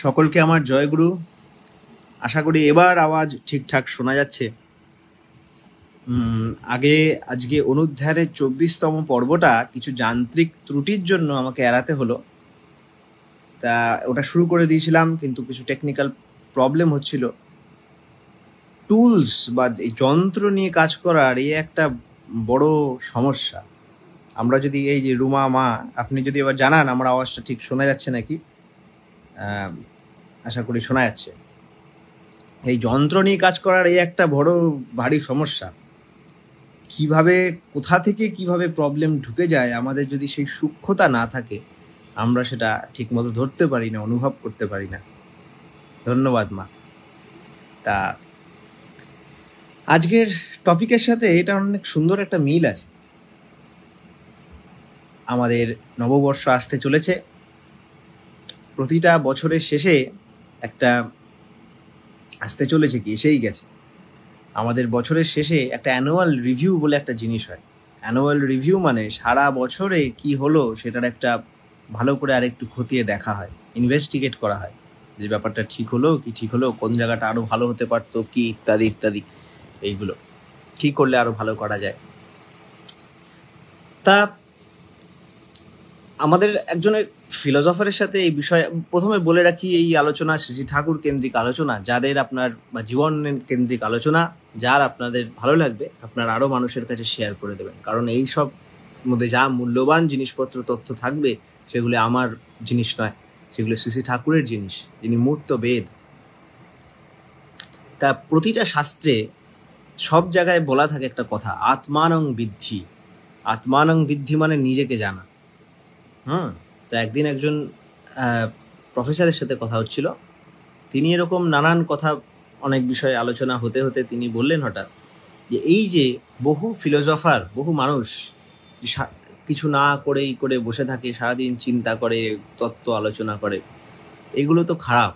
সকলকে আমার জয়গুরু। আশা করি এবার আওয়াজ ঠিকঠাক শোনা যাচ্ছে। আজকে অনুধ্যায়ের 24তম পর্বটা কিছু যান্ত্রিক ত্রুটির জন্য আমাকে এড়াতে হলো। তা ওটা শুরু করে দিয়েছিলাম, কিন্তু কিছু টেকনিক্যাল প্রবলেম হচ্ছিল। টুলস বা এই যন্ত্র নিয়ে কাজ করার এই একটা বড় সমস্যা। আমরা যদি এই যে রুমা মা, আপনি যদি এবার জানান আমার আওয়াজটা ঠিক শোনা যাচ্ছে নাকি। আশা করি শোনা যাচ্ছে। এই যন্ত্র নিয়ে কাজ করার এই একটা বড় ভারী সমস্যা। কিভাবে, কোথা থেকে কিভাবে প্রবলেম ঢুকে যায়, আমাদের যদি সেই সূক্ষ্মতা না থাকে আমরা সেটা ঠিকমতো ধরতে পারি না, অনুভব করতে পারি না। ধন্যবাদ মা। তা আজকের টপিকের সাথে এটা অনেক সুন্দর একটা মিল আছে। আমাদের নববর্ষ আসতে চলেছে। প্রতিটা বছরের শেষে একটা আসতে চলেছে, কি এসেই গেছে। আমাদের বছরের শেষে একটা অ্যানুয়াল রিভিউ বলে একটা জিনিস হয়। অ্যানুয়াল রিভিউ মানে সারা বছরে কি হলো সেটার একটা ভালো করে আরেকটু খতিয়ে দেখা হয়, ইনভেস্টিগেট করা হয়, যে ব্যাপারটা ঠিক হলো কি ঠিক হলো, কোন জায়গাটা আরও ভালো হতে পারতো কি, ইত্যাদি ইত্যাদি। এইগুলো কী করলে আরও ভালো করা যায়। তা আমাদের একজনের ফিলোসফারের সাথে এই বিষয়ে প্রথমে বলে রাখি, এই আলোচনা শ্রী ঠাকুর কেন্দ্রিক আলোচনা। যাদের আপনার বা জীবন কেন্দ্রিক আলোচনা, যার আপনাদের ভালো লাগবে আপনার আরও মানুষের কাছে শেয়ার করে দেবেন। কারণ এই সব মধ্যে যা মূল্যবান জিনিসপত্র তথ্য থাকবে সেগুলো আমার জিনিস নয়, সেগুলো শ্রী ঠাকুরের জিনিস, যিনি মূর্ত বেদ। তা প্রতিটা শাস্ত্রে সব জায়গায় বলা থাকে একটা কথা, আত্মানং বিদ্ধি। আত্মানং বিদ্ধি মানে নিজেকে জানা। তা একদিন একজন প্রফেসরের সাথে কথা হচ্ছিল। তিনি এরকম নানান কথা, অনেক বিষয়ে আলোচনা হতে হতে তিনি বললেন হঠাৎ যে এই যে বহু ফিলোসফার, বহু মানুষ কিছু না করেই করে বসে থাকে, সারাদিন চিন্তা করে, তত্ত্ব আলোচনা করে, এগুলো তো খারাপ।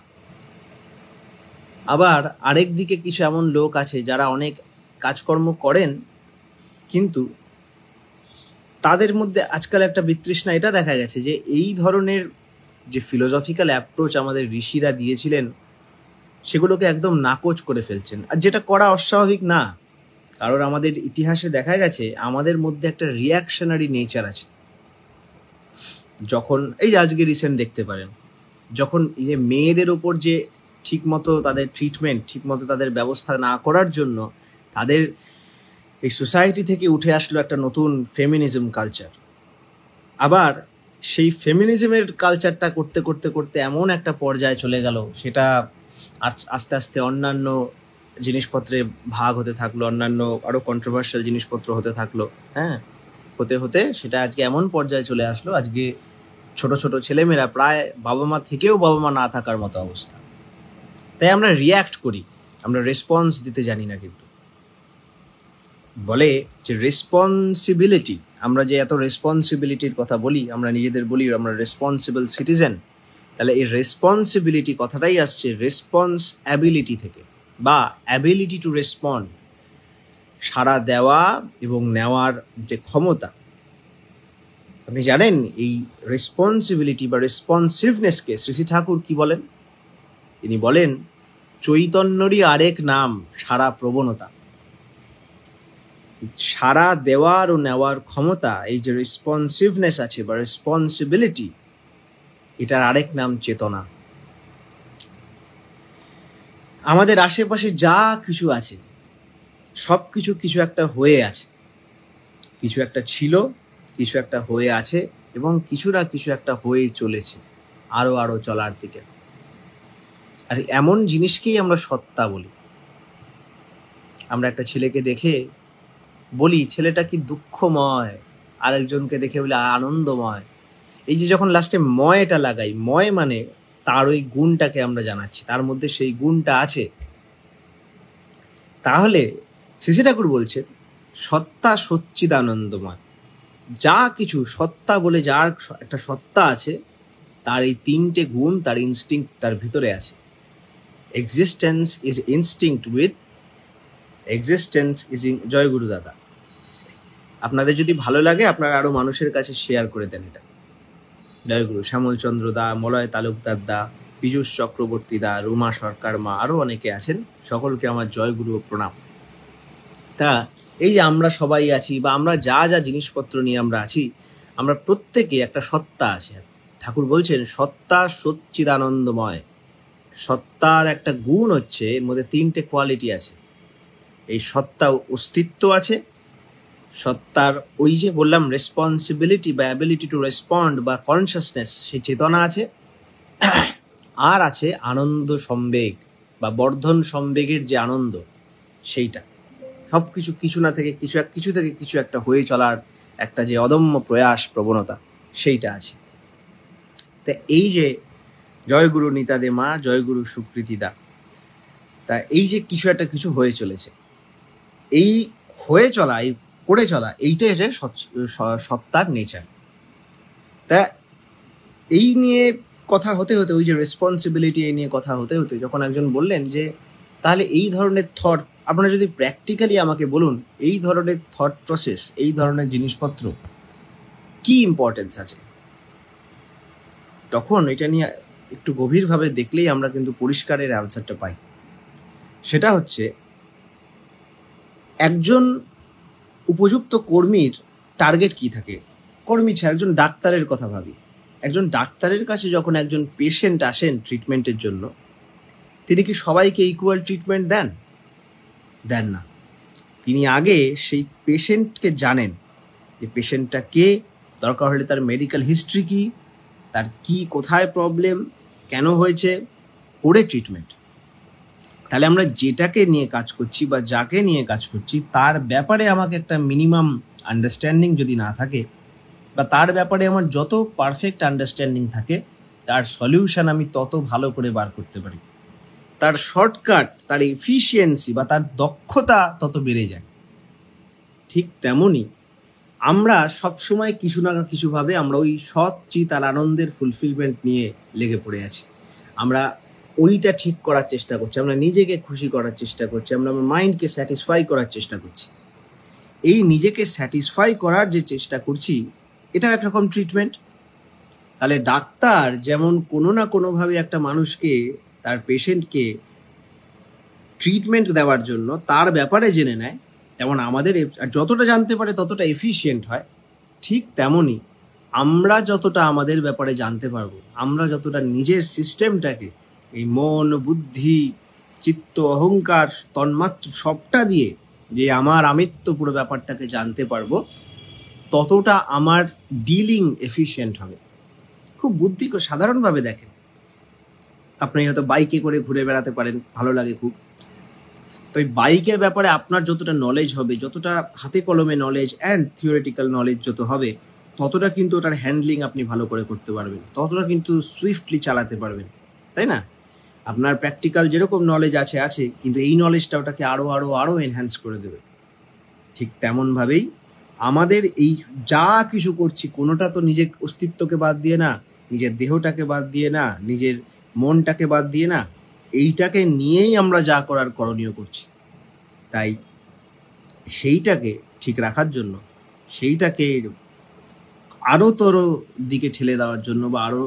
আবার আরেক দিকে কিছু এমন লোক আছে যারা অনেক কাজকর্ম করেন, কিন্তু তাদের মধ্যে আজকাল একটা বিতৃষ্ণা এটা দেখা গেছে যে এই ধরনের যে ফিলোসফিক্যাল অ্যাপ্রোচ আমাদের ঋষিরা দিয়েছিলেন সেগুলোকে একদম নাকচ করে ফেলছেন। আর যেটা করা অস্বাভাবিক না, কারণ আমাদের ইতিহাসে দেখা গেছে আমাদের মধ্যে একটা রিয়াকশনারি নেচার আছে। যখন এই যে আজকে রিসেন্ট দেখতে পারেন, যখন এই যে মেয়েদের ওপর যে ঠিকমতো তাদের ট্রিটমেন্ট, ঠিকমতো তাদের ব্যবস্থা না করার জন্য তাদের এই সোসাইটি থেকে উঠে আসলো একটা নতুন ফেমিনিজম কালচার। আবার সেই ফেমিনিজমের কালচারটা করতে করতে করতে এমন একটা পর্যায়ে চলে গেল, সেটা আস্তে আস্তে অন্যান্য জিনিসপত্রে ভাগ হতে থাকলো, অন্যান্য আরও কন্ট্রোভার্সিয়াল জিনিসপত্র হতে থাকলো। হতে হতে সেটা আজকে এমন পর্যায়ে চলে আসলো, আজকে ছোট ছোট ছেলেমেয়েরা প্রায় বাবা মা থেকেও বাবা মা না থাকার মতো অবস্থা। তাই আমরা রিয়্যাক্ট করি, আমরা রেসপন্স দিতে জানি না। কিন্তু বলে যে রেসপন্সিবিলিটি, আমরা যে এত রেসপন্সিবিলিটির কথা বলি, আমরা নিজেদের বলি আমরা রেসপন্সিবল সিটিজেন, তাহলে এই রেসপন্সিবিলিটি কথাটাই আসছে রেসপন্সঅ্যাবিলিটি থেকে, বা অ্যাবিলিটি টু রেসপন্ড, সাড়া দেওয়া এবং নেওয়ার যে ক্ষমতা। আপনি জানেন এই রেসপন্সিবিলিটি বা রেসপন্সিভনেসকে শ্রী ঠাকুর কি বলেন? তিনি বলেন চৈতন্যরই আরেক নাম সাড়া প্রবণতা। সাড়া দেওয়ার ও নেওয়ার ক্ষমতা, এই যে রেসপন্সিভনেস আছে বা রেসপন্সিবিলিটি, এটার আরেক নাম চেতনা। আমাদের আশেপাশে যা কিছু আছে সব কিছু কিছু একটা হয়ে আছে, কিছু একটা ছিল, কিছু একটা হয়ে আছে, এবং কিছু না কিছু একটা হয়ে চলেছে আরো আরো চলার দিকে। আর এমন জিনিসকেই আমরা সত্তা বলি। আমরা একটা ছেলেকে দেখে বলি ছেলেটা কি দুঃখময়, আরেকজনকে দেখে বলি আনন্দময়। এই যে যখন লাস্টে ময়টা লাগাই, ময় মানে তার ওই গুণটাকে আমরা জানাচ্ছি, তার মধ্যে সেই গুণটা আছে। তাহলে শ্রী ঠাকুর বলছেন সত্তা সচ্চিদানন্দময়। যা কিছু সত্তা বলে যার একটা সত্তা আছে, তার এই তিনটে গুণ, তার ইনস্টিংক্ট তার ভিতরে আছে। Existence is instinct with existence is in. জয় গুরু দাদা। আপনাদের যদি ভালো লাগে আপনারা আরো মানুষের কাছে শেয়ার করে দেন এটা। জয় গুরু। শ্যামলচন্দ্র দা, মলয় তালুকদার দা, পীযূষ চক্রবর্তী দা, রুমা সরকার মা, আরও অনেকে আছেন, সকলকে আমার জয়গুরু ও প্রণাম। তা এই যে আমরা সবাই আছি বা আমরা যা যা জিনিসপত্র নিয়ে আমরা আছি, আমরা প্রত্যেকে একটা সত্তা আছে। ঠাকুর বলছেন সত্তা সচ্চিদানন্দময়। সত্তার একটা গুণ হচ্ছে এর মধ্যে 3টে কোয়ালিটি আছে। এই সত্তা অস্তিত্ব আছে, সত্তার ওই যে বললাম রেসপন্সিবিলিটি বা অ্যাবিলিটি টু রেসপন্ড বা কনসিয়াসনেস, সেই চেতনা আছে, আর আছে আনন্দ সম্বেগ বা বর্ধন সম্বেগের যে আনন্দ, সেইটা সব কিছু কিছু না থেকে কিছু থেকে কিছু একটা হয়ে চলার একটা যে অদম্য প্রয়াস প্রবণতা, সেইটা আছে। তা এই যে জয়গুরু নিতাদে মা, জয়গুরু সুকৃতিদা, তা এই যে কিছু একটা কিছু হয়ে চলেছে, এই হয়ে চলা, এই করে চলা, এইটাই হচ্ছে সত্তার নেচার। তা এই নিয়ে কথা হতে হতে, ওই যে রেসপন্সিবিলিটি, এই নিয়ে কথা হতে হতে যখন একজন বললেন যে তাহলে এই ধরনের থট, আপনারা যদি প্র্যাকটিক্যালি আমাকে বলুন এই ধরনের থট প্রসেস, এই ধরনের জিনিসপত্র কি ইম্পর্টেন্স আছে, তখন এটা নিয়ে একটু গভীরভাবে দেখলেই আমরা কিন্তু পরিষ্কারের অ্যান্সারটা পাই। সেটা হচ্ছে একজন উপযুক্ত কর্মীর টার্গেট কি থাকে। কর্মী ছাড়া একজন ডাক্তারের কথা ভাবি। একজন ডাক্তারের কাছে যখন একজন পেশেন্ট আসেন ট্রিটমেন্টের জন্য, তিনি কি সবাইকে ইকুয়াল ট্রিটমেন্ট দেন? দেন না। তিনি আগে সেই পেশেন্টকে জানেন যে পেশেন্টটা কে, দরকার হলে তার মেডিকেল হিস্ট্রি কি, তার কি কোথায় প্রবলেম, কেন হয়েছে, করে ট্রিটমেন্ট। তাহলে আমরা যেটাকে নিয়ে কাজ করছি বা যাকে নিয়ে কাজ করছি তার ব্যাপারে আমাকে একটা মিনিমাম আন্ডারস্ট্যান্ডিং যদি না থাকে, বা তার ব্যাপারে আমার যত পারফেক্ট আন্ডারস্ট্যান্ডিং থাকে, তার সলিউশন আমি তত ভালো করে বার করতে পারি, তার শর্টকাট, তার এফিসিয়েন্সি বা তার দক্ষতা তত বেড়ে যায়। ঠিক তেমনই আমরা সবসময় কিছু না কিছুভাবে আমরা ওই সৎ চিত আর আনন্দের ফুলফিলমেন্ট নিয়ে লেগে পড়ে আছি। আমরা ওইটা ঠিক করার চেষ্টা করছি, আমরা নিজেকে খুশি করার চেষ্টা করছি, আমরা আমার মাইন্ডকে স্যাটিসফাই করার চেষ্টা করছি। এই নিজেকে স্যাটিসফাই করার যে চেষ্টা করছি, এটাও একরকম ট্রিটমেন্ট। তাহলে ডাক্তার যেমন কোনো না কোনোভাবে একটা মানুষকে, তার পেশেন্টকে ট্রিটমেন্ট দেওয়ার জন্য তার ব্যাপারে জেনে নেয়, তেমন আমাদের যতটা জানতে পারে ততটা এফিশিয়েন্ট হয়। ঠিক তেমনই আমরা যতটা আমাদের ব্যাপারে জানতে পারবো, আমরা যতটা নিজের সিস্টেমটাকে, এই মন, বুদ্ধি, চিত্ত, অহংকার, তন্মাত্র সবটা দিয়ে যে আমার আমিত্ব পুরো ব্যাপারটাকে জানতে পারবো, ততটা আমার ডিলিং এফিশিয়েন্ট হবে। খুব বুদ্ধি সাধারণভাবে দেখেন, আপনি হয়তো বাইকে করে ঘুরে বেড়াতে পারেন, ভালো লাগে খুব। তো এই বাইকের ব্যাপারে আপনার যতটা নলেজ হবে, যতটা হাতে কলমে নলেজ অ্যান্ড থিওরিটিক্যাল নলেজ যত হবে, ততটা কিন্তু ওটার হ্যান্ডলিং আপনি ভালো করে করতে পারবেন, ততটা কিন্তু সুইফটলি চালাতে পারবেন, তাই না? আপনার প্র্যাকটিক্যাল যেরকম নলেজ আছে, কিন্তু এই নলেজটা ওটাকে আরও এনহ্যান্স করে দেবে। ঠিক তেমনভাবেই আমাদের এই যা কিছু করছি, কোনোটা তো নিজের অস্তিত্বকে বাদ দিয়ে না, নিজের দেহটাকে বাদ দিয়ে না, নিজের মনটাকে বাদ দিয়ে না, এইটাকে নিয়েই আমরা যা করার করণীয় করছি। তাই সেইটাকে ঠিক রাখার জন্য, সেইটাকে আরও তোর দিকে ঠেলে দেওয়ার জন্য বা আরও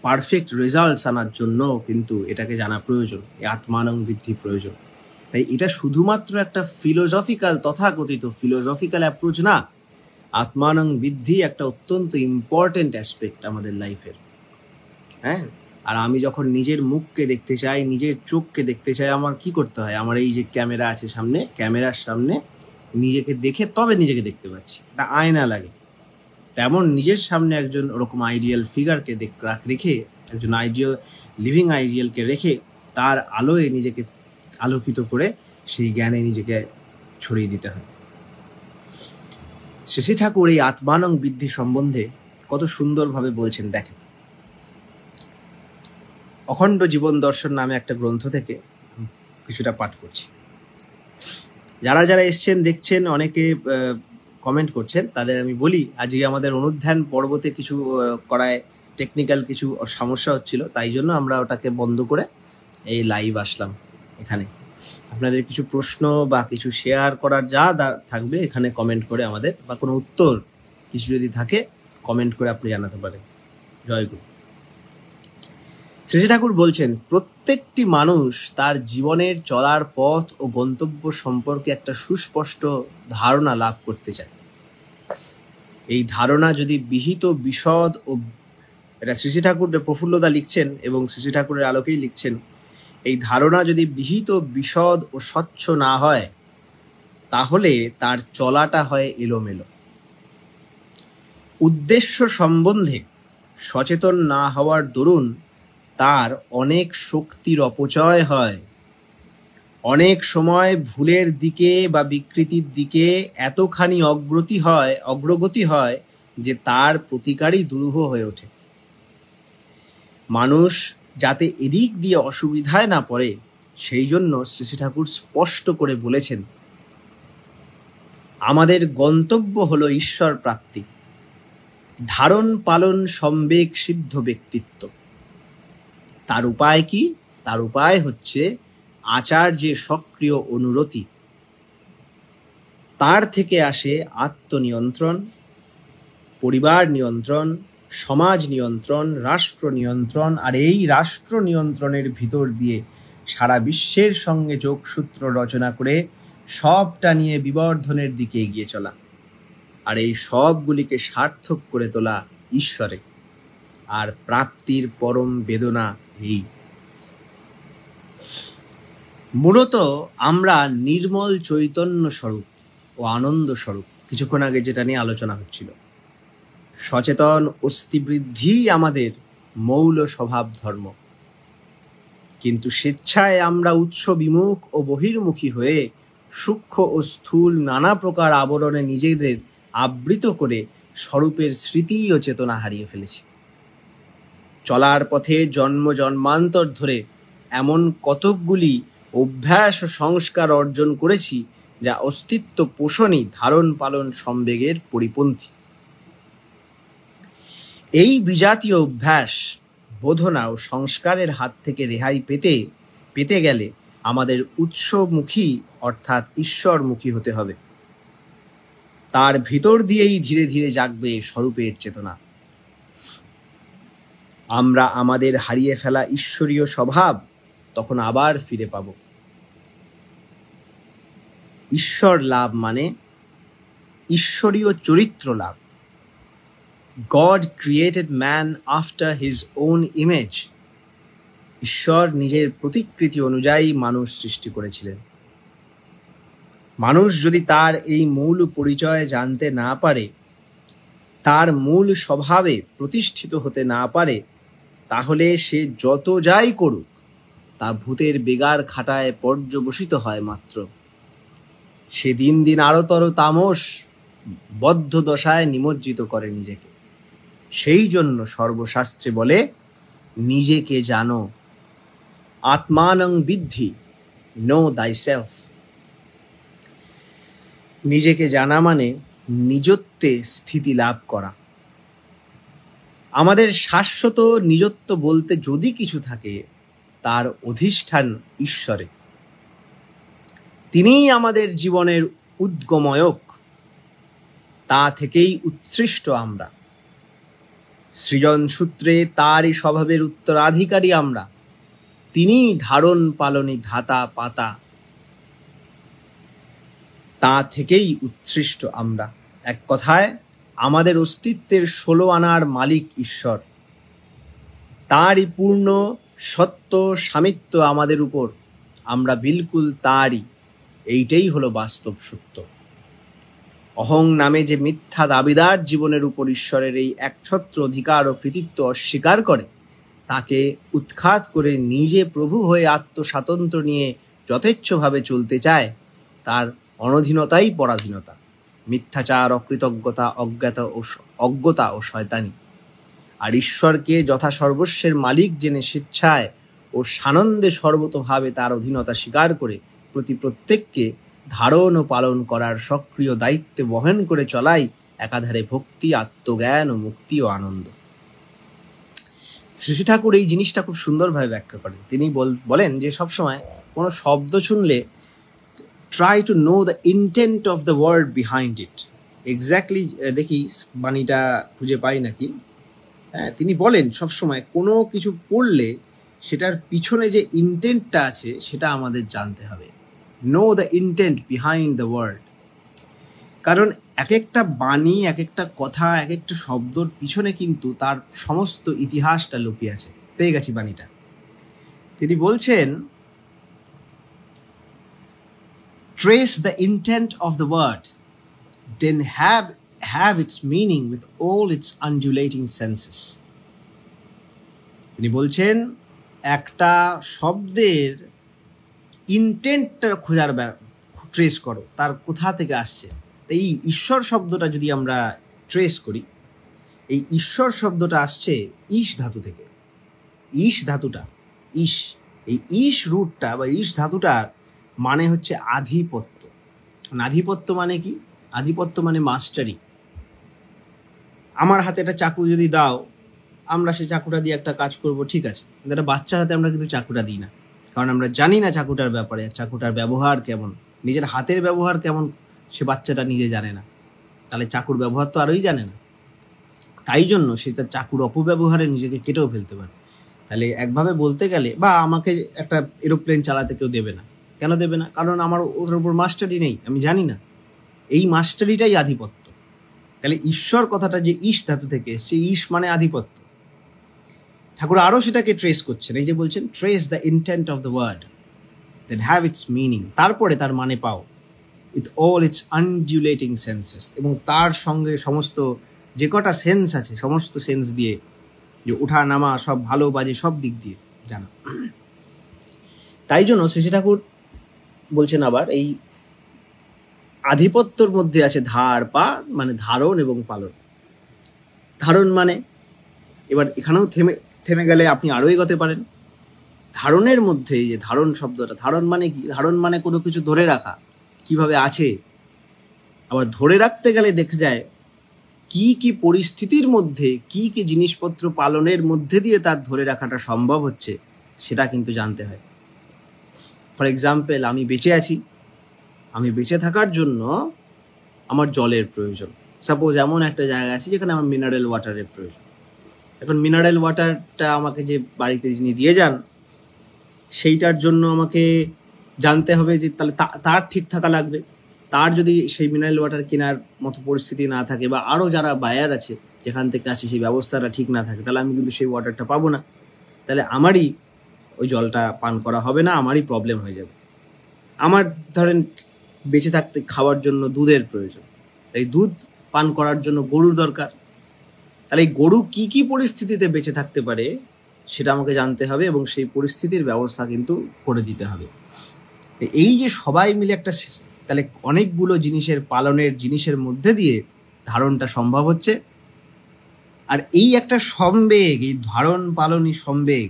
পারফেক্ট রেজাল্টস আনার জন্য কিন্তু এটাকে জানা প্রয়োজন, এই আত্মানং বৃদ্ধি প্রয়োজন। তাই এটা শুধুমাত্র একটা ফিলোসফিক্যাল, তথাকথিত ফিলোসফিক্যাল অ্যাপ্রোচ না, আত্মানং বৃদ্ধি একটা অত্যন্ত ইম্পর্টেন্ট অ্যাসপেক্ট আমাদের লাইফের। হ্যাঁ, আর আমি যখন নিজের মুখকে দেখতে চাই, নিজের চোখকে দেখতে চাই, আমার কি করতে হয়? আমার এই যে ক্যামেরা আছে সামনে, ক্যামেরার সামনে নিজেকে দেখে তবে নিজেকে দেখতে পাচ্ছি, একটা আয়না লাগে। তেমন নিজের সামনে একজন ওরকম আইডিয়াল ফিগারকে রেখে, একজন লিভিং আইডিয়ালকে রেখে তার আলোয় নিজেকে আলোকিত করে সেই জ্ঞানে নিজেকে ছড়িয়ে দিতে হয়। শ্রী ঠাকুর এই আত্মানং বৃদ্ধি সম্বন্ধে কত সুন্দরভাবে বলছেন দেখেন। অখণ্ড জীবন দর্শন নামে একটা গ্রন্থ থেকে কিছুটা পাঠ করছি। যারা যারা এসছেন, দেখছেন, অনেকে কমেন্ট করছেন, তাদের আমি বলি, আজকে আমাদের অনুধ্যান পর্বতে কিছু করায় টেকনিক্যাল কিছু সমস্যা হচ্ছিল, তাই জন্য আমরা ওটাকে বন্ধ করে এই লাইভ আসলাম এখানে। আপনাদের কিছু প্রশ্ন বা কিছু শেয়ার করার যা থাকবে এখানে কমেন্ট করে আমাদের, বা কোনো উত্তর কিছু যদি থাকে কমেন্ট করে আপনি জানাতে পারেন। জয় গুরু। শ্রী ঠাকুর বলছেন, প্রত্যেকটি মানুষ তার জীবনের চলার পথ ও গন্তব্য সম্পর্কে একটা সুস্পষ্ট ধারণা লাভ করতে চায়। এই ধারণা যদি বিহিত বিশদ ও, এটা শ্রী ঠাকুর প্রফুল্লদা লিখছেন এবং শ্রী ঠাকুরের আলোকেই লিখছেন, এই ধারণা যদি বিহিত বিশদ ও স্বচ্ছ না হয় তাহলে তার চলাটা হয় এলোমেলো। উদ্দেশ্য সম্বন্ধে সচেতন না হওয়ার দরুন তার অনেক শক্তির অপচয় হয়। অনেক সময় ভুলের দিকে বা বিকৃতির দিকে এতখানি অগ্রগতি হয় যে তার প্রতিকারই দুরূহ হয়ে ওঠে। মানুষ যাতে এদিক দিয়ে অসুবিধায় না পড়ে সেই জন্য শ্রী ঠাকুর স্পষ্ট করে বলেছেন, আমাদের গন্তব্য হলো ঈশ্বর প্রাপ্তি, ধারণ পালন সম্বেগ সিদ্ধ ব্যক্তিত্ব। তার উপায় কি? তার উপায় হচ্ছে আচার্যের সক্রিয় অনুরতি। তার থেকে আসে আত্মনিয়ন্ত্রণ, পরিবার নিয়ন্ত্রণ, সমাজ নিয়ন্ত্রণ, রাষ্ট্র নিয়ন্ত্রণ, আর এই রাষ্ট্র নিয়ন্ত্রণের ভিতর দিয়ে সারা বিশ্বের সঙ্গে যোগসূত্র রচনা করে সবটা নিয়ে বিবর্ধনের দিকে এগিয়ে চলা, আর এই সবগুলিকে সার্থক করে তোলা ঈশ্বরে। আর প্রাপ্তির পরম বেদনা এই। মূলত আমরা নির্মল চৈতন্য স্বরূপ ও আনন্দ স্বরূপ, কিছুক্ষণ আগে যেটা নিয়ে আলোচনা হচ্ছিল। সচেতন অস্থিবৃদ্ধি আমাদের মৌল স্বভাব ধর্ম, কিন্তু স্বেচ্ছায় আমরা উৎস বিমুখ ও বহির্মুখী হয়ে সূক্ষ্ম ও স্থূল নানা প্রকার আবরণে নিজেদের আবৃত করে স্বরূপের স্মৃতি ও চেতনা হারিয়ে ফেলেছি। চলার পথে জন্ম জন্মান্তর ধরে এমন কতকগুলি অভ্যাস ও সংস্কার অর্জন করেছি যা অস্তিত্ব পোষণই ধারণ পালন সম্বেগের পরিপন্থী। এই বিজাতীয় অভ্যাস, বোধনা ও সংস্কারের হাত থেকে রেহাই পেতে গেলে আমাদের উৎসমুখী অর্থাৎ ঈশ্বরমুখী হতে হবে। তার ভিতর দিয়েই ধীরে ধীরে জাগবে স্বরূপের চেতনা। আমরা আমাদের হারিয়ে ফেলা ঈশ্বরীয় স্বভাব তখন আবার ফিরে পাব। ঈশ্বর লাভ মানে ঈশ্বরীয় চরিত্র লাভ। God created man after his own image. ঈশ্বর নিজের প্রতিকৃতি অনুযায়ী মানুষ সৃষ্টি করেছিলেন। মানুষ যদি তার এই মূল পরিচয় জানতে না পারে, তার মূল স্বভাবে প্রতিষ্ঠিত হতে না পারে, তাহলে সে যত যাই করুক তা ভূতের বেগার খাটায় পর্যবসিত হয় মাত্র। সে দিন দিন আরতর তামস বদ্ধ দশায় নিমজ্জিত করে নিজেকে। সেই জন্য সর্বশাস্ত্রে বলে, নিজেকে জানো, আত্মানং বিদ্ধি, নো thyself। নিজেকে জানা মানে নিজত্বে স্থিতি লাভ করা। আমাদের শাশ্বত নিজত্ব বলতে যদি কিছু থাকে, তার অধিষ্ঠান ঈশ্বরে। তিনিই আমাদের জীবনের উদ্গময়ক, তা থেকেই উৎসৃষ্ট আমরা। সৃজন সূত্রে তারই স্বভাবের উত্তরাধিকারী আমরা। তিনি ধারণ পালনী ধাতা পাতা, তা থেকেই উৎসৃষ্ট আমরা। এক কথায় আমাদের অস্তিত্বের 16 আনার মালিক ঈশ্বর। তারই পূর্ণ সত্য স্বামিত্ব আমাদের উপর, আমরা বিলকুল তারই। এইটাই হলো বাস্তব সত্য। অহং নামে যে মিথ্যা দাবিদার জীবনের উপর ঈশ্বরের এই একছত্র অধিকার ও কৃতিত্ব অস্বীকার করে, তাকে উৎখাত করে নিজে প্রভু হয়ে আত্মস্বাতন্ত্র্য নিয়ে যথেচ্ছভাবে চলতে চায়, তার অনধীনতাই পরাধীনতা, মিথ্যাচার, অকৃতজ্ঞতা, অজ্ঞতা ও শয়তানি। আর ঈশ্বরকে যথা সর্বস্বের মালিক জেনে স্বেচ্ছায় ও সানন্দে সর্বতোভাবে তার অধীনতা স্বীকার করে প্রত্যেককে ধারণ ও পালন করার সক্রিয় দায়িত্ব বহন করে চলাই একাধারে ভক্তি, আত্মজ্ঞান ও মুক্তি ও আনন্দ। শ্রী ঠাকুর এই জিনিসটা খুব সুন্দরভাবে ব্যাখ্যা করেন। তিনি বলেন যে সবসময় কোনো শব্দ শুনলে try to know the intent of the word behind it. Exactly, দেখি বাণীটা খুঁজে পাই নাকি। হ্যাঁ, তিনি বলেন সবসময় কোনো কিছু পড়লে সেটার পিছনে যে ইন্টেন্টটা আছে সেটা আমাদের জানতে হবে। Know the intent behind the word. কারণ এক একটা বাণী, এক একটা কথা, এক একটা শব্দর পিছনে কিন্তু তার সমস্ত ইতিহাসটা লুকিয়ে আছে। পেয়ে গেছি বাণীটা। তিনি বলছেন, trace the intent of the word, then have its meaning with all its undulating senses. তিনি বলছেন একটা শব্দের ইন্টেন্টটা ট্রেস করো, তার কোথা থেকে আসছে। এই ঈশ্বর শব্দটা যদি আমরা ট্রেস করি, এই ঈশ্বর শব্দটা আসছে ঈশ ধাতু থেকে। ঈশ ধাতুটা, ঈশ, এই ঈশ রুটটা বা ঈশ ধাতুটার মানে হচ্ছে আধিপত্য। আধিপত্য মানে কি? আধিপত্য মানে মাস্টারি। আমার হাতে একটা চাকু যদি দাও, আমরা সেই চাকুটা দিয়ে একটা কাজ করব, ঠিক আছে, কিন্তু একটা বাচ্চার হাতে আমরা কিন্তু চাকুটা দিই না, কারণ আমরা জানি না চাকুটার ব্যাপারে, চাকুটার ব্যবহার কেমন, নিজের হাতের ব্যবহার কেমন সে বাচ্চাটা নিজে জানে না, তাহলে চাকুর ব্যবহার তো আরোই জানে না। তাই জন্য সে তার চাকুর অপব্যবহারে নিজেকে কেটেও ফেলতে পারে। তাহলে একভাবে বলতে গেলে, বা আমাকে একটা এরোপ্লেন চালাতে কেউ দেবে না, কেন দেবে না? কারণ আমার ওর উপর মাস্টারি নেই, আমি জানি না। এই মাস্টারিটাই আধিপত্য। তাহলে ঈশ্বর কথাটা যে ঈশ ধাতু থেকে এসছে, ঈশ মানে আধিপত্য। ঠাকুর আরও সেটাকে ট্রেস করছেন, এই যে বলছেন trace the intent of the word, then have its meaning, তারপরে তার মানে পাও, with all its undulating senses, এবং তার সঙ্গে সমস্ত যে কটা সেন্স আছে সমস্ত সেন্স দিয়ে, যে ওঠা নামা সব ভালো বাজে সব দিক দিয়ে জানা। তাই জন্য শ্রী ঠাকুর বলছেন আবার এই আধিপত্যর মধ্যে আছে ধার পা, মানে ধারণ এবং পালন। ধারণ মানে, এবার এখানেও থেমে গেলে আপনি আরও এগোতে পারেন। ধারণের মধ্যে যে ধারণ শব্দটা, ধারণ মানে কি? ধারণ মানে কোনো কিছু ধরে রাখা, কিভাবে আছে। আবার ধরে রাখতে গেলে দেখা যায় কি কি পরিস্থিতির মধ্যে কি কি জিনিসপত্র পালনের মধ্যে দিয়ে তার ধরে রাখাটা সম্ভব হচ্ছে, সেটা কিন্তু জানতে হয়। ফর এক্সাম্পল, আমি বেঁচে আছি, আমি বেঁচে থাকার জন্য আমার জলের প্রয়োজন। সাপোজ এমন একটা জায়গা আছে যেখানে আমার মিনারেল ওয়াটারের প্রয়োজন। এখন মিনারেল ওয়াটারটা আমাকে যে বাড়িতে যিনি দিয়ে যান, সেইটার জন্য আমাকে জানতে হবে যে তাহলে তার ঠিক থাকা লাগবে। তার যদি সেই মিনারেল ওয়াটার কেনার মতো পরিস্থিতি না থাকে, বা আরও যারা বায়ার আছে যেখান থেকে আসে সেই ব্যবস্থাটা ঠিক না থাকে, তাহলে আমি কিন্তু সেই ওয়াটারটা পাবো না। তাহলে আমারই ওই জলটা পান করা হবে না, আমারই প্রবলেম হয়ে যাবে। আমার ধরেন বেঁচে থাকতে খাওয়ার জন্য দুধের প্রয়োজন, এই দুধ পান করার জন্য গরুর দরকার। তাহলে এই গরু কি কি পরিস্থিতিতে বেঁচে থাকতে পারে সেটা আমাকে জানতে হবে, এবং সেই পরিস্থিতির ব্যবস্থা কিন্তু করে দিতে হবে। এই যে সবাই মিলে একটা, তাহলে অনেকগুলো জিনিসের পালনের জিনিসের মধ্যে দিয়ে ধারণটা সম্ভব হচ্ছে। আর এই একটা সম্বেগ, এই ধারণ পালনই সম্বেগ,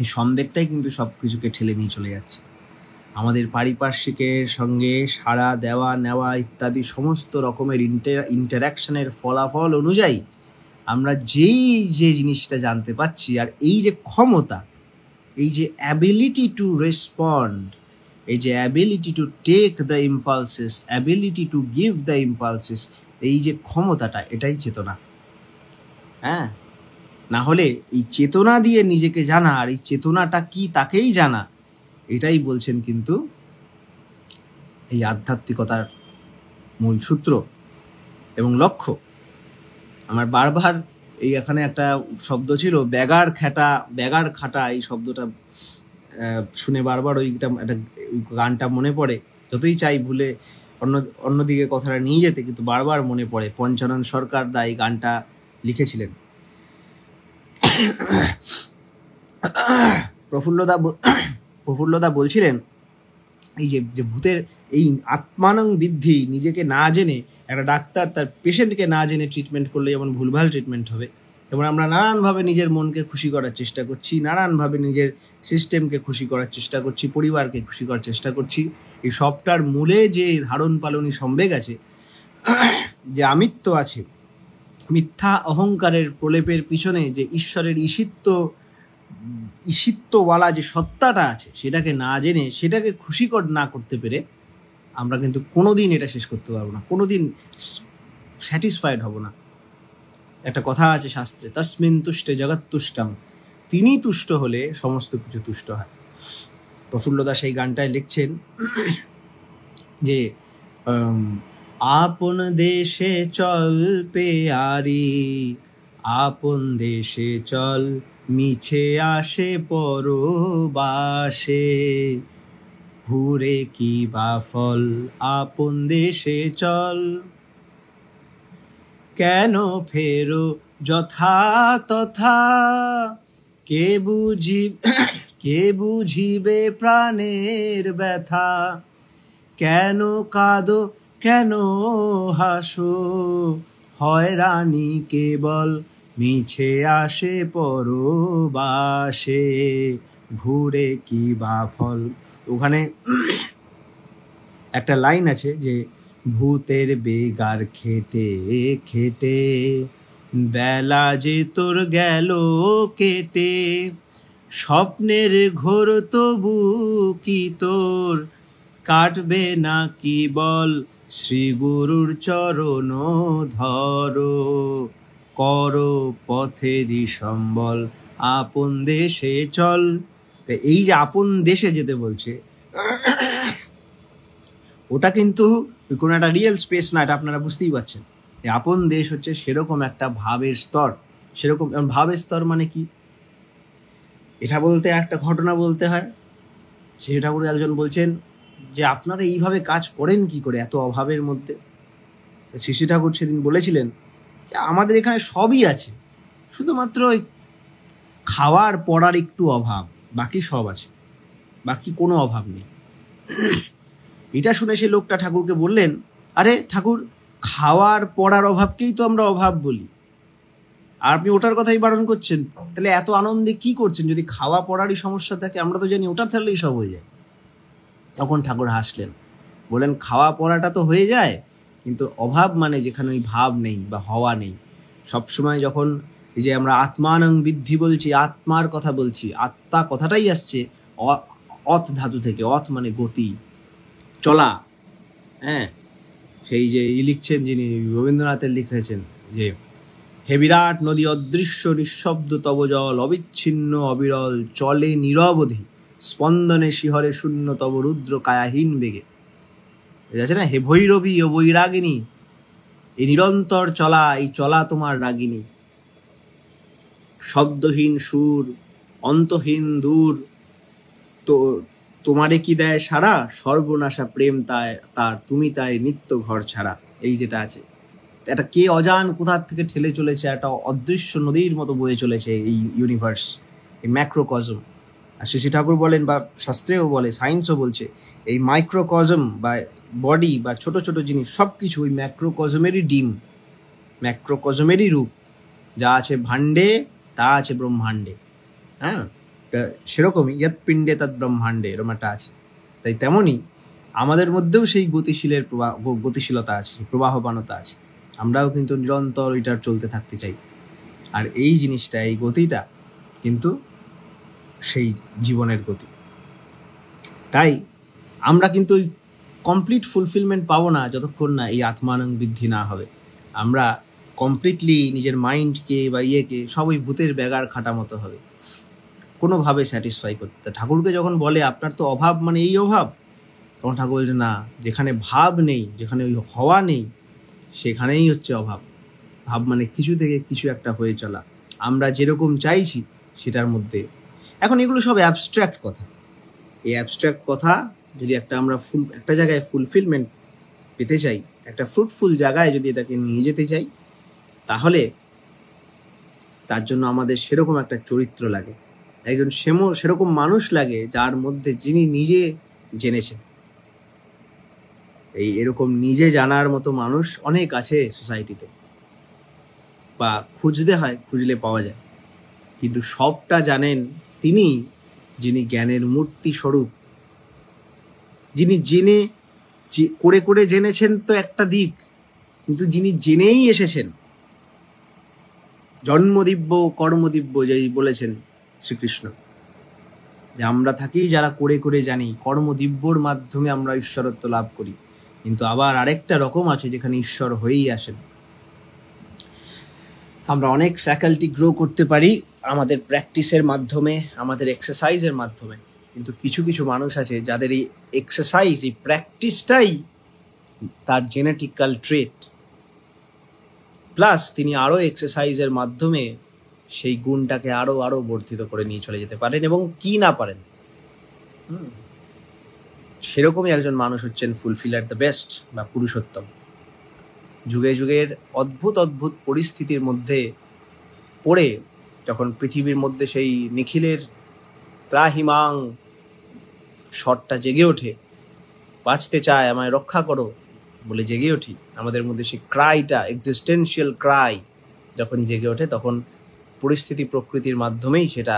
এই সম্বেগটাই কিন্তু সব কিছুকে ঠেলে নিয়ে চলে যাচ্ছে। আমাদের পারিপার্শ্বিকের সঙ্গে সাড়া দেওয়া নেওয়া ইত্যাদি সমস্ত রকমের ইন্টারাকশনের ফলাফল অনুযায়ী আমরা যে জিনিসটা জানতে পাচ্ছি, আর এই যে ক্ষমতা, এই যে অ্যাবিলিটি টু রেসপন্ড, এই যে ability to take the impulses, ability to give the impulses, এই যে ক্ষমতাটা, এটাই চেতনা। হ্যাঁ, না হলে এই চেতনা দিয়ে নিজেকে জানা, আর এই চেতনাটা কি তাকেই জানা, এটাই বলছেন কিন্তু এই আধ্যাত্মিকতার মূল সূত্র এবং লক্ষ্য। আমার বারবার এই এখানে একটা শব্দ ছিল ব্যাগার খাটা, এই শব্দটা শুনে বারবার ওইটা একটা ওই গানটা মনে পড়ে। যতই চাই ভুলে অন্যদিকে কথাটা নিয়ে যেতে, কিন্তু বারবার মনে পড়ে। পঞ্চানন সরকার দা এই গানটা লিখেছিলেন। প্রফুল্লদা বলছিলেন এই যে ভূতের এই আত্মানং বৃদ্ধি, নিজেকে না জেনে একটা ডাক্তার তার পেশেন্টকে না জেনে ট্রিটমেন্ট করলে যেমন ভুলভাল ট্রিটমেন্ট হবে, এবং আমরা নানানভাবে নিজের মনকে খুশি করার চেষ্টা করছি, নানানভাবে নিজের সিস্টেমকে খুশি করার চেষ্টা করছি, পরিবারকে খুশি করার চেষ্টা করছি। এই সবটার মূলে যে ধারণ পালনী সম্বেগ আছে, যে আমিত্ব আছে, মিথ্যা অহংকারের প্রলেপের পিছনে যে ঈশ্বরের ঈশিত্বওয়ালা যে সত্তাটা আছে, সেটাকে না জেনে, সেটাকে খুশি না করতে পেরে আমরা কিন্তু কোনোদিন এটা শেষ করতে পারবো না, কোনোদিন স্যাটিসফাইড হব না। একটা কথা আছে শাস্ত্রে, তস্মিন তুষ্টে জগৎ তুষ্টম, তিনি তুষ্ট হলে সমস্ত কিছু তুষ্ট হয়। প্রফুল্লদা সেই গানটায় লিখছেন যে আপন দেশে চল পেয়ারি, আপন দেশে চল মিছে আসে পরবাসে, ঘুরে কি বা ফল আপন দেশে চল, কেন ফেরো যথা তথা, কে বুঝিবে প্রাণের ব্যথা, কেন কাঁদো কেন হাসো, হয়রানি কেবল মিছে আসে পরবাসে, ঘুরে কি বা ফল। ওখানে একটা লাইন আছে যে ভূতের বেগার খেটে খেটে, বেলা যে তোর গেল কেটে, স্বপ্নের ঘোর তবু কি তোর, কাটবে না কি বল, শ্রী গুরুর চরণ ধরো, করো পথেরই সম্বল, আপন দেশে চল। এই যে আপন দেশে যেতে বলছে, ওটা কিন্তু কোনো একটা রিয়েল স্পেস না, এটা আপনারা বুঝতেই পারছেন। আপন দেশ হচ্ছে সেরকম একটা ভাবের স্তর। সেরকম ভাবের স্তর মানে কি, এটা বলতে একটা ঘটনা বলতে হয়। শ্রী ঠাকুর একজন বলছেন যে আপনারা এইভাবে কাজ করেন কি করে এত অভাবের মধ্যে। শ্রী ঠাকুর সেদিন বলেছিলেন যে আমাদের এখানে সবই আছে, শুধুমাত্র ওই খাওয়ার পড়ার একটু অভাব, বাকি সব আছে, বাকি কোনো অভাব নেই। এটা শুনে সে লোকটা ঠাকুরকে বললেন, আরে ঠাকুর, খাওয়ার পড়ার অভাবকেই তো আমরা অভাব বলি, আর আপনি ওটার কথাই বারণ করছেন, তাহলে এত আনন্দে কি করছেন? যদি খাওয়া পড়ারই সমস্যা থাকে, আমরা তো জানি ওটার থাকলেই সব হয়ে যায়। তখন ঠাকুর হাসলেন, বললেন খাওয়া পড়াটা তো হয়ে যায়, কিন্তু অভাব মানে যেখানে ওই ভাব নেই বা হওয়া নেই। সবসময় যখন এই যে আমরা আত্মানং বৃদ্ধি বলছি, আত্মার কথা বলছি, আত্মা কথাটাই আসছে অত ধাতু থেকে। অত মানে গতি, চলা। হ্যাঁ, সেই যে লিখছেন যিনি রবীন্দ্রনাথের লিখেছেন যে হে বিরাট নদী অদৃশ্য নিঃশব্দ তব জল, অবিচ্ছিন্ন অবিরল চলে নিরবধি, স্পন্দনে শিহরে শূন্য তব রুদ্র কায়াহীন বেগে। আছে না, হে ভৈরবী ও বৈরাগিনী, এই নিরন্তর চলা, এই চলা তোমার রাগিনী, শব্দহীন সুর অন্তহীন দূর, তো তোমারে কি দেয় সারা, সর্বনাশা প্রেম তার তুমি তাই নিত্য ঘর ছাড়া। এই যেটা আছে, একটা কে অজান কোথার থেকে ঠেলে চলেছে, একটা অদৃশ্য নদীর মতো বয়ে চলেছে এই ইউনিভার্স, এই ম্যাক্রোকজম। আর শ্রী ঠাকুর বলেন, বা শাস্ত্রেও বলে, সায়েন্সও বলছে, এই মাইক্রোকজম বা বডি বা ছোট ছোট জিনিস সব কিছু ওই ম্যাক্রোকজমেরই ডিম, ম্যাক্রোকজমেরই রূপ। যা আছে ভাণ্ডে তা আছে ব্রহ্মাণ্ডে। হ্যাঁ, সেরকমই ইয়ৎ পিণ্ডে তৎ ব্রহ্মাণ্ডে, এরকম একটা আছে। তাই তেমনই আমাদের মধ্যেও সেই গতিশীলতা আছে, প্রবাহবানতা আছে। আমরাও কিন্তু নিরন্তর ওইটার চলতে থাকতে চাই। আর এই জিনিসটা, এই গতিটা কিন্তু সেই জীবনের গতি। তাই আমরা কিন্তু ওই কমপ্লিট ফুলফিলমেন্ট পাবো না যতক্ষণ না এই আত্মানং বৃদ্ধি না হবে। আমরা কমপ্লিটলি নিজের মাইন্ডকে বা ইয়েকে সব ওই ভূতের ব্যাগার খাটা মতো হবে, কোনোভাবে স্যাটিসফাই করতে। ঠাকুরকে যখন বলে আপনার তো অভাব মানে এই অভাব, তখন ঠাকুর বলছে না, যেখানে ভাব নেই, যেখানে ওই হওয়া নেই, সেখানেই হচ্ছে অভাব। ভাব মানে কিছু থেকে কিছু একটা হয়ে চলা, আমরা যেরকম চাইছি সেটার মধ্যে। এখন এগুলো সব অ্যাবস্ট্র্যাক্ট কথা। এই অ্যাবস্ট্র্যাক্ট কথা যদি আমরা একটা জায়গায় ফুলফিলমেন্ট পেতে চাই, একটা ফ্রুটফুল জায়গায় যদি এটাকে নিয়ে যেতে চাই, তাহলে তার জন্য আমাদের সেরকম একটা চরিত্র লাগে, একজন সেরকম মানুষ লাগে যার মধ্যে যিনি নিজে জেনেছেন। এরকম নিজে জানার মতো মানুষ অনেক আছে সোসাইটিতে, বা খুঁজতে হয়, খুঁজলে পাওয়া যায়। কিন্তু সবটা জানেন তিনি, যিনি জ্ঞানের মূর্তি স্বরূপ, যিনি জেনে করে করে জেনেছেন তো একটা দিক, কিন্তু যিনি জেনেই এসেছেন, জন্মদিব্য কর্মদিব্য যেই বলেছেন শ্রীকৃষ্ণ, যে আমরা থাকি যারা করে করে জানি, কর্মদিব্যর মাধ্যমে আমরা ঈশ্বরত্ব লাভ করি। কিন্তু আবার আরেকটা রকম আছে যেখানে ঈশ্বর হয়েই আসেন। আমরা অনেক ফ্যাকাল্টি গ্রো করতে পারি আমাদের প্র্যাকটিসের মাধ্যমে, আমাদের এক্সারসাইজের মাধ্যমে। কিন্তু কিছু কিছু মানুষ আছে যাদের এই এক্সারসাইজ, এই প্র্যাকটিসটাই তার জেনেটিক্যাল ট্রেট, প্লাস তিনি আরও এক্সারসাইজের মাধ্যমে সেই গুণটাকে আরও আরও বর্ধিত করে নিয়ে চলে যেতে পারেন, এবং কি না পারেন। সেরকমই একজন মানুষ হচ্ছেন ফুলফিলার দ্য বেস্ট বা পুরুষোত্তম। যুগে যুগের অদ্ভুত অদ্ভুত পরিস্থিতির মধ্যে পড়ে যখন পৃথিবীর মধ্যে সেই নিখিলের ত্রাহিমাং স্বরটা জেগে ওঠে, বাঁচতে চায়, আমায় রক্ষা করো বলে জেগে উঠি, আমাদের মধ্যে সেই ক্রাইটা, এক্সিস্টেন্সিয়াল ক্রাই যখন জেগে ওঠে, তখন পরিস্থিতি প্রকৃতির মাধ্যমেই সেটা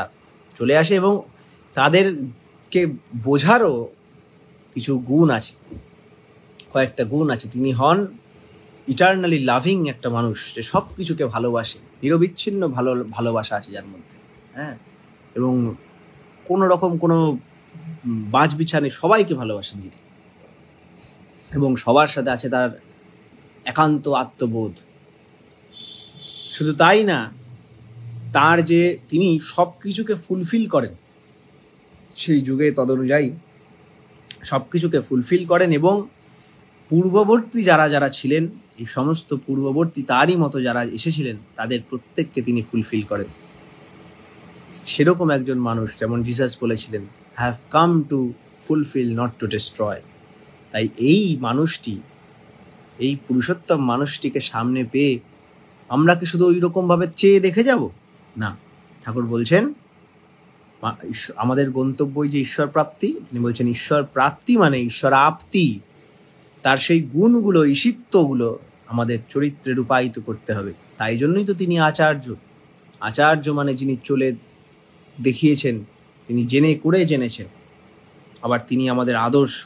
চলে আসে, এবং তাদেরকে বোঝারও কিছু গুণ আছে, কয়েকটা গুণ আছে। তিনি হন ইটারনালি লাভিং একটা মানুষ, যে সব কিছুকে ভালোবাসে, নিরবিচ্ছিন্ন ভালোবাসা আছে যার মধ্যে, হ্যাঁ, এবং কোনো রকম কোনো বাজ বিছানে সবাইকে ভালোবাসেন তিনি, এবং সবার সাথে আছে তার একান্ত আত্মবোধ। শুধু তাই না, তার যে তিনি সব কিছুকে ফুলফিল করেন, সেই যুগে তদনুযায়ী সব কিছুকে ফুলফিল করেন, এবং পূর্ববর্তী যারা যারা ছিলেন, এই সমস্ত পূর্ববর্তী তারই মতো যারা এসেছিলেন, তাদের প্রত্যেককে তিনি ফুলফিল করেন। সেরকম একজন মানুষ, যেমন জিসাস বলেছিলেন, have come to fulfil not to destroy. তাই এই মানুষটি, এই পুরুষোত্তম মানুষটিকে সামনে পেয়ে আমরা কি শুধু ওই রকমভাবে চেয়ে দেখে যাব? না, ঠাকুর বলছেন আমাদের গন্তব্যই যে ঈশ্বর প্রাপ্তি। তিনি বলছেন ঈশ্বর প্রাপ্তি মানে ঈশ্বর আপ্তি, তার সেই গুণগুলো, ঈশিত্বগুলো আমাদের চরিত্রে রূপায়িত করতে হবে। তাই জন্যই তো তিনি আচার্য। আচার্য মানে যিনি চলে দেখিয়েছেন, তিনি জেনে করে জেনেছেন। আবার তিনি আমাদের আদর্শ।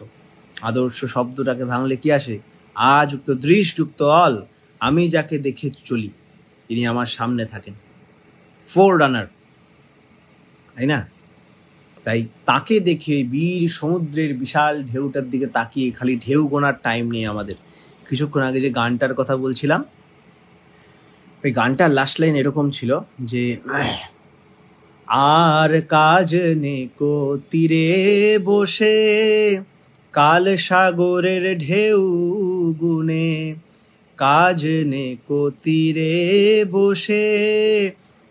আদর্শ শব্দটাকে ভাঙলে কি আসে? আ যুক্ত দৃশ যুক্ত অল, আমি যাকে দেখে চলি তিনি আমার সামনে থাকেন, ফোর রানার, তাই না? তাই তাকে দেখে বীর সমুদ্রের বিশাল ঢেউটার দিকে তাকিয়ে খালি ঢেউ গোনার টাইম নেই আমাদের। কিছুক্ষণ আগে যে গানটার কথা বলছিলাম, ওই গানটার লাস্ট লাইন এরকম ছিল যে, আর কাজ নেকো তীরে বসে কাল সাগরের ঢেউ গুনে, কাজ নেকো তীরে বসে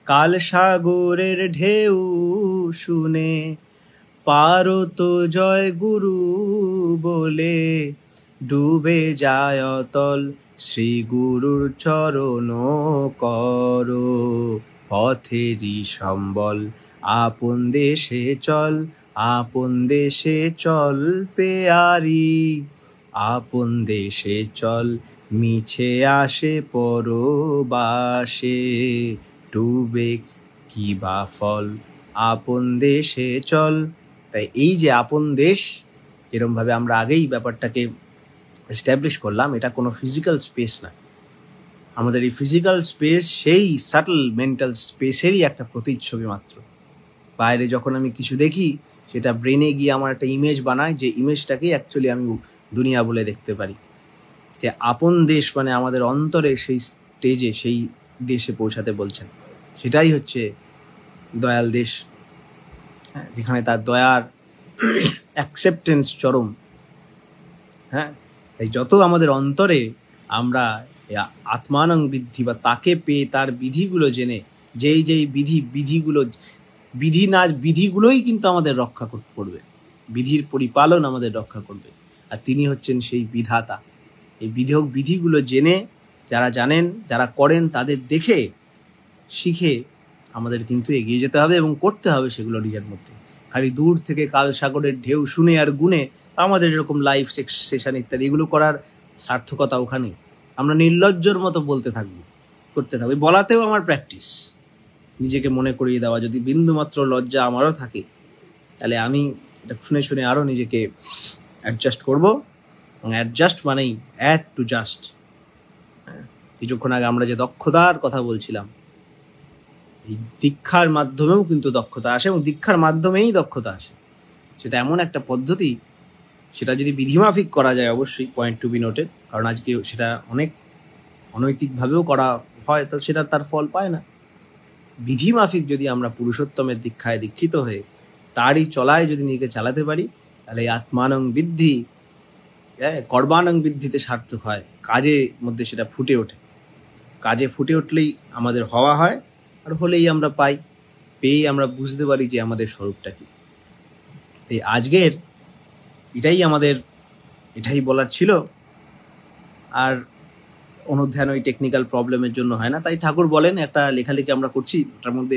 কাল সাগরের ঢেউ শুনে, পারো তো জয় গুরু বলে ডুবে যায় অতল, শ্রী গুরুর চরণ করো পথেরই সম্বল, আপন দেশে চল, আপন দেশে চল পেয়ারি, আপন দেশে চল, মিছে আসে পরবাসে, ডুবে কি বা ফল, আপন দেশে চল। তাই এই যে আপন দেশ, এরমভাবে আমরা আগেই ব্যাপারটাকে এস্টাবলিশ করলাম, এটা কোনো ফিজিক্যাল স্পেস না। আমাদের এই ফিজিক্যাল স্পেস সেই সাটল মেন্টাল স্পেসেরই একটা প্রতিচ্ছবি মাত্র। বাইরে যখন আমি কিছু দেখি, সেটা ব্রেনে গিয়ে আমার একটা ইমেজ বানায়, যে ইমেজটাকেই অ্যাকচুয়ালি আমি দুনিয়া বলে দেখতে পারি। যে আপন দেশ মানে আমাদের অন্তরে সেই স্টেজে, সেই দেশে পৌঁছাতে বলছেন। সেটাই হচ্ছে দয়াল দেশ, হ্যাঁ, যেখানে তার দয়ার অ্যাকসেপ্টেন্স চরম। হ্যাঁ, তাই যত আমাদের অন্তরে আমরা আত্মানং বিদ্ধি বা তাকে পেয়ে তার বিধিগুলো জেনে, যেই বিধিগুলোই কিন্তু আমাদের রক্ষা করবে, বিধির পরিপালন আমাদের রক্ষা করবে। আর তিনি হচ্ছেন সেই বিধাতা। এই বিধিগুলো জেনে যারা জানেন, যারা করেন, তাদের দেখে শিখে আমাদের কিন্তু এগিয়ে যেতে হবে এবং করতে হবে সেগুলো নিজের মধ্যে। খালি দূর থেকে কাল সাগরের ঢেউ শুনে আর গুনে আমাদের এরকম লাইভ সেশন ইত্যাদি এগুলো করার সার্থকতা ওখানে। আমরা নির্লজ্জর মতো বলতে থাকবো, করতে থাকবো। বলাতেও আমার প্র্যাকটিস, নিজেকে মনে করিয়ে দেওয়া। যদি বিন্দুমাত্র লজ্জা আমারও থাকে, তাহলে আমি এটা শুনে শুনে আরও নিজেকে অ্যাডজাস্ট করবো। এবং অ্যাডজাস্ট মানেই অ্যাড টু জাস্ট। কিছুক্ষণ আগে আমরা যে দক্ষতার কথা বলছিলাম, এই দীক্ষার মাধ্যমেও কিন্তু দক্ষতা আসে, এবং দীক্ষার মাধ্যমেই দক্ষতা আসে। সেটা এমন একটা পদ্ধতি, সেটা যদি বিধিমাফিক করা যায় অবশ্যই, পয়েন্ট টু বি নোটেড। কারণ আজকে সেটা অনেক অনৈতিকভাবেও করা হয়, তো সেটা তার ফল পায় না। বিধিমাফিক যদি আমরা পুরুষোত্তমের দীক্ষায় দীক্ষিত হয়ে তারই চলায় যদি নিজেকে চালাতে পারি, তাহলে এই আত্মানং বৃদ্ধি, কর্মানং বৃদ্ধিতে সার্থক হয়, কাজের মধ্যে সেটা ফুটে ওঠে। কাজে ফুটে উঠলেই আমাদের হওয়া হয়, আর হলেই আমরা পাই, পেয়ে আমরা বুঝতে পারি যে আমাদের স্বরূপটা কি। এই আজকের এটাই বলার ছিল। আর অনুধ্যান ওই টেকনিক্যাল প্রবলেমের জন্য হয় না, তাই ঠাকুর বলেন, একটা লেখালেখি আমরা করছি, ওটার মধ্যে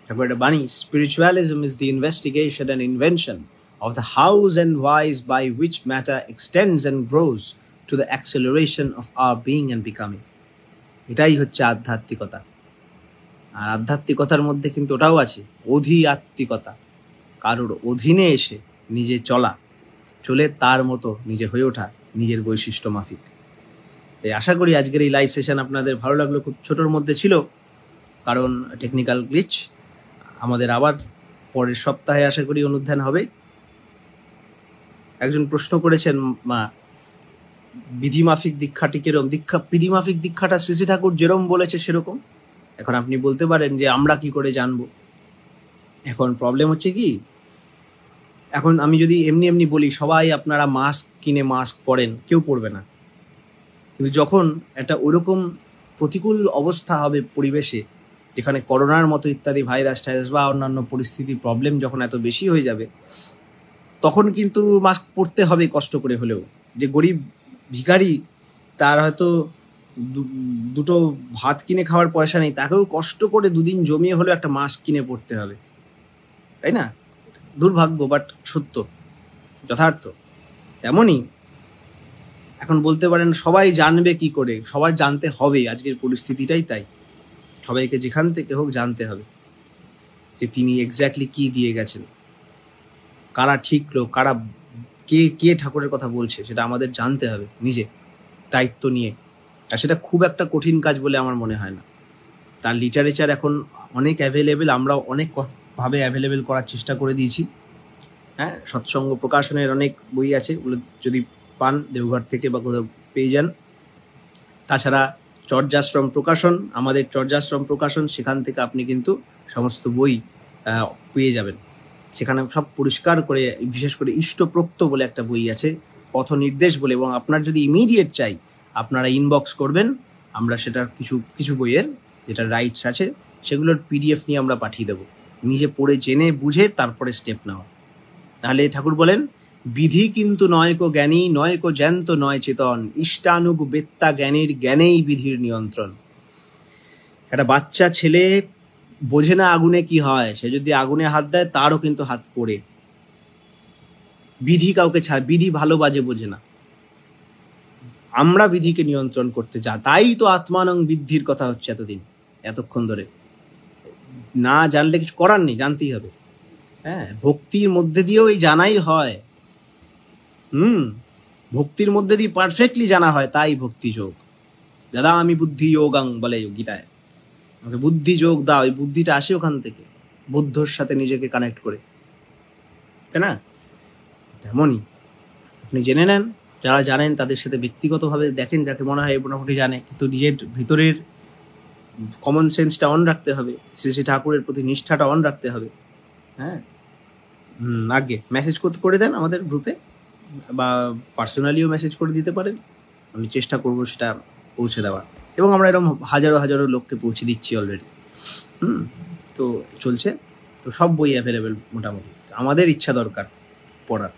ঠাকুর একটা বাণী, spiritualism is the investigation and invention of the hows and whys by which matter extends and grows to the acceleration of our being and becoming. এটাই হচ্ছে আধ্যাত্মিকতা। আর আধ্যাত্মিকতার মধ্যে কিন্তু ওটাও আছে, অধিআত্মিকতা, কারোর অধীনে এসে নিজে চলে তার মতো নিজে হয়ে ওঠা, নিজের বৈশিষ্ট্য মাফিক। তাই আশা করি আজকের এই লাইভ সেশন আপনাদের ভালো লাগলো। খুব ছোটোর মধ্যে ছিল, কারণ টেকনিক্যাল গ্লিচ। আমাদের আবার পরের সপ্তাহে আশা করি অনুধ্যান হবে। একজন প্রশ্ন করেছেন, মা, বিধিমাফিক দীক্ষাটি কিরকম? বিধিমাফিক দীক্ষাটা শ্রী শ্রী ঠাকুর যেরকম বলেছে সেরকম। এখন আপনি বলতে পারেন যে আমরা কি করে জানবো? এখন প্রবলেম হচ্ছে কি, এখন আমি যদি এমনি বলি সবাই আপনারা মাস্ক কিনে মাস্ক পরেন, কেউ পরবে না। কিন্তু যখন একটা ওরকম প্রতিকূল অবস্থা হবে পরিবেশে, যেখানে করোনার মতো ইত্যাদি ভাইরাস টাইরাস বা অন্যান্য পরিস্থিতির প্রবলেম যখন এত বেশি হয়ে যাবে, তখন কিন্তু মাস্ক পরতে হবে কষ্ট করে হলেও। যে গরিব ভিখারি, তার হয়তো দুটো ভাত কিনে খাওয়ার পয়সা নেই, তাকেও কষ্ট করে দুদিন জমিয়ে হলেও একটা মাস্ক কিনে পড়তে হবে, তাই না? দুর্ভাগ্য, বাট সত্য, যথার্থ। তেমনই এখন বলতে পারেন সবাই জানবে কি করে? সবার জানতে হবে, আজকের পরিস্থিতিটাই তাই। সবাইকে যেখান থেকে হোক জানতে হবে যে তিনি এক্স্যাক্টলি কি দিয়ে গেছেন, কারা ঠিক লোক, কারা কে ঠাকুরের কথা বলছে, সেটা আমাদের জানতে হবে নিজে দায়িত্ব নিয়ে। আর সেটা খুব একটা কঠিন কাজ বলে আমার মনে হয় না। তার লিটারেচার এখন অনেক অ্যাভেলেবেল, আমরাও অনেকভাবে অ্যাভেলেবেল করার চেষ্টা করে দিয়েছি। হ্যাঁ, সৎসঙ্গ প্রকাশনের অনেক বই আছে, ওগুলো যদি পান দেওঘর থেকে বা কোথাও পেয়ে যান। তাছাড়া চর্যাশ্রম প্রকাশন, আমাদের চর্যাশ্রম প্রকাশন, সেখান থেকে আপনি কিন্তু সমস্ত বই পেয়ে যাবেন। সেখানে সব পরিষ্কার করে, বিশেষ করে ইষ্টপ্রোক্ত বলে একটা বই আছে, পথ নির্দেশ বলে। এবং আপনার যদি ইমিডিয়েট চাই, আপনারা ইনবক্স করবেন, আমরা সেটার কিছু বইয়ের যেটা রাইটস আছে সেগুলোর PDF নিয়ে আমরা পাঠিয়ে দেবো। নিজে পড়ে জেনে বুঝে তারপরে স্টেপ নেওয়া। তাহলে ঠাকুর বলেন, বিধি কিন্তু নয় কো জ্ঞানী, নয় কো জ্যান্ত, নয় চেতন, ইষ্টানুগ বেত্তা জ্ঞানীর জ্ঞানেই বিধির নিয়ন্ত্রণ। একটা বাচ্চা ছেলে বোঝে না আগুনে কি হয়, সে যদি আগুনে হাত দেয় তারও কিন্তু হাত পড়ে। বিধি কাউকে বিধি ভালো বাজে বোঝে না। আমরা বিধিকে নিয়ন্ত্রণ করতে চাই, তাই তো আত্মানং বৃদ্ধির কথা হচ্ছে এতক্ষণ ধরে। না জানলে কিছু করার নেই, জানতেই হবে। হ্যাঁ, ভক্তির মধ্যে দিয়েও এই জানাই হয়। ভক্তির মধ্যে দিয়ে পারফেক্টলি জানা হয়, তাই ভক্তি যোগ। দাদা আমি বুদ্ধি যোগাং বলে গীতায়, আমাকে বুদ্ধি যোগ দাও। এই বুদ্ধিটা আসে ওখান থেকে, বুদ্ধর সাথে নিজেকে কানেক্ট করে, তাই না? তেমনই আপনি জেনে নেন, যারা জানেন তাদের সাথে ব্যক্তিগতভাবে দেখেন, যাকে মনে হয় মোটামুটি জানে, কিন্তু নিজের ভিতরের কমন সেন্সটা অন রাখতে হবে, শ্রী শ্রী ঠাকুরের প্রতি নিষ্ঠাটা অন রাখতে হবে। হ্যাঁ, আগে মেসেজ করে দেন আমাদের গ্রুপে, বা পার্সোনালিও মেসেজ করে দিতে পারেন। আমি চেষ্টা করব সেটা পৌঁছে দেওয়ার, এবং আমরা এরকম হাজারো লোককে পৌঁছে দিচ্ছি অলরেডি। তো চলছে, তো সব বই অ্যাভেলেবেল মোটামুটি। আমাদের ইচ্ছা দরকার পড়ার।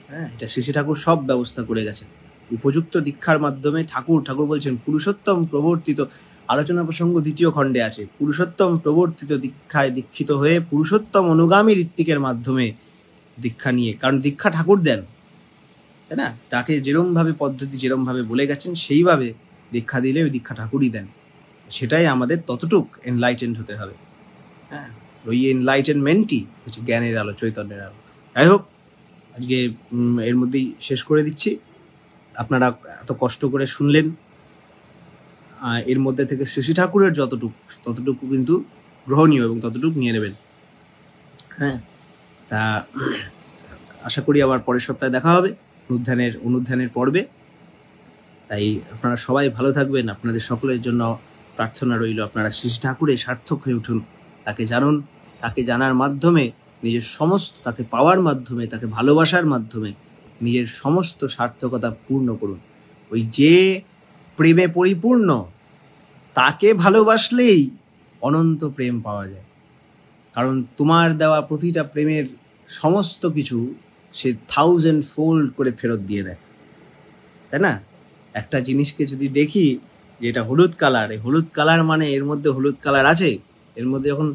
হ্যাঁ, এটা শ্রী শ্রী ঠাকুর সব ব্যবস্থা করে গেছেন। উপযুক্ত দীক্ষার মাধ্যমে ঠাকুর বলছেন, পুরুষোত্তম প্রবর্তিত, আলোচনা প্রসঙ্গ 2য় খণ্ডে আছে, পুরুষোত্তম প্রবর্তিত দীক্ষায় দীক্ষিত হয়ে পুরুষোত্তম অনুগামী ঋত্বিকের মাধ্যমে দীক্ষা নিয়ে, কারণ দীক্ষা ঠাকুর দেন, তাই না? তাকে যেরমভাবে পদ্ধতি যেরমভাবে বলে গেছেন সেইভাবে দীক্ষা দিলে ওই দীক্ষা ঠাকুরই দেন। সেটাই আমাদের ততটুক এনলাইটেন্ড হতে হবে। হ্যাঁ, ওই এনলাইটেনমেন্টই হচ্ছে জ্ঞানের আলো, চৈতন্যের আলো। যাই হোক, আজকে এর মধ্যেই শেষ করে দিচ্ছি। আপনারা এত কষ্ট করে শুনলেন, এর মধ্যে থেকে শ্রী শ্রী ঠাকুরের ততটুকু কিন্তু গ্রহণীয়, এবং ততটুকু নিয়ে নেবেন। হ্যাঁ, তা আশা করি আবার পরের সপ্তাহে দেখা হবে অনুধ্যানের পর্বে। তাই আপনারা সবাই ভালো থাকবেন। আপনাদের সকলের জন্য প্রার্থনা রইল আপনারা শ্রী ঠাকুরে সার্থক হয়ে উঠুন, তাকে জানুন, তাকে জানার মাধ্যমে নিজের সমস্ত, তাকে পাওয়ার মাধ্যমে, তাকে ভালোবাসার মাধ্যমে নিজের সমস্ত সার্থকতা পূর্ণ করুন। ওই যে প্রেমে পরিপূর্ণ তাকে ভালোবাসলেই অনন্ত প্রেম পাওয়া যায়। কারণ তোমার দেওয়া প্রতিটা প্রেমের সমস্ত কিছু সে 1000 fold করে ফেরত দিয়ে দেয়, তাই না? একটা জিনিসকে যদি দেখি যে এটা হলুদ কালার, এই হলুদ কালার মানে এর মধ্যে হলুদ কালার আছে, এর মধ্যে যখন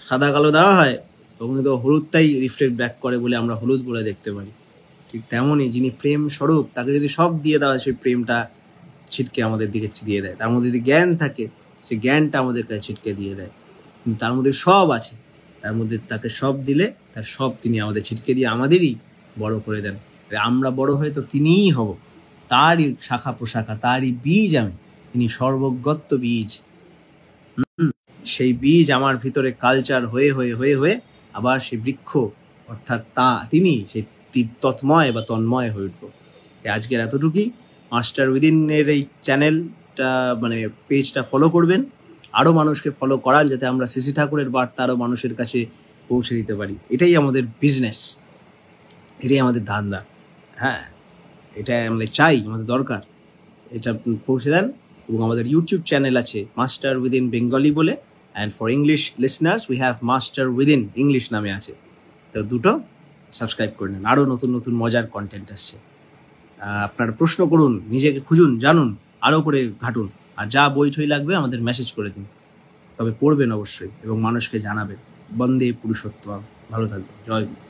সাদা কালো দেওয়া হয় তখন কিন্তু হলুদটাই রিফ্লেক্ট ব্যাক করে বলে আমরা হলুদ বলে দেখতে পারি। ঠিক তেমনই যিনি প্রেম স্বরূপ, তাকে যদি সব দিয়ে দেওয়া হয় সেই প্রেমটা ছিটকে আমাদের দিকে দিয়ে দেয়। তার মধ্যে যদি জ্ঞান থাকে সেই জ্ঞানটা আমাদের কাছে ছিটকে দিয়ে দেয়। তার মধ্যে সব আছে, তার মধ্যে তাকে সব দিলে তার সব তিনি আমাদের ছিটকে দিয়ে আমাদেরই বড় করে দেন। আমরা বড় হয়ে তো তিনিই হব, তারই শাখা প্রশাখা, তারই বীজ আমি, তিনি সর্বজ্ঞত্ব বীজ। সেই বীজ আমার ভিতরে কালচার হয়ে হয়ে হয়ে হয়ে আবার সেই বৃক্ষ অর্থাৎ তিনি সেই তৎময় বা তন্ময় হয়ে উঠবো। আজকের এতটুকুই। মাস্টার উইদিনের এই চ্যানেলটা মানে পেজটা ফলো করবেন, আরও মানুষকে ফলো করান, যাতে আমরা শ্রী ঠাকুরের বার্তা আরও মানুষের কাছে পৌঁছে দিতে পারি। এটাই আমাদের বিজনেস, এটাই আমাদের ধান্দা। হ্যাঁ, এটাই আমাদের চাই, আমাদের দরকার। এটা পৌঁছে দেন। এবং আমাদের ইউটিউব চ্যানেল আছে মাস্টার উইদিন বেঙ্গলি বলে, and for English listeners we have master within English নামে আছে। তো দুটো সাবস্ক্রাইব করে নেন, আরও নতুন নতুন মজার কন্টেন্ট আসছে। আপনারা প্রশ্ন করুন, নিজেকে খুঁজুন, জানুন, আরও করে ঘাটুন। আর যা বই ঠই লাগবে আমাদের মেসেজ করে দিন, তবে পড়বেন অবশ্যই এবং মানুষকে জানাবেন। বন্দে পুরুষোত্তম। ভালো থাকবেন। জয় গুরু।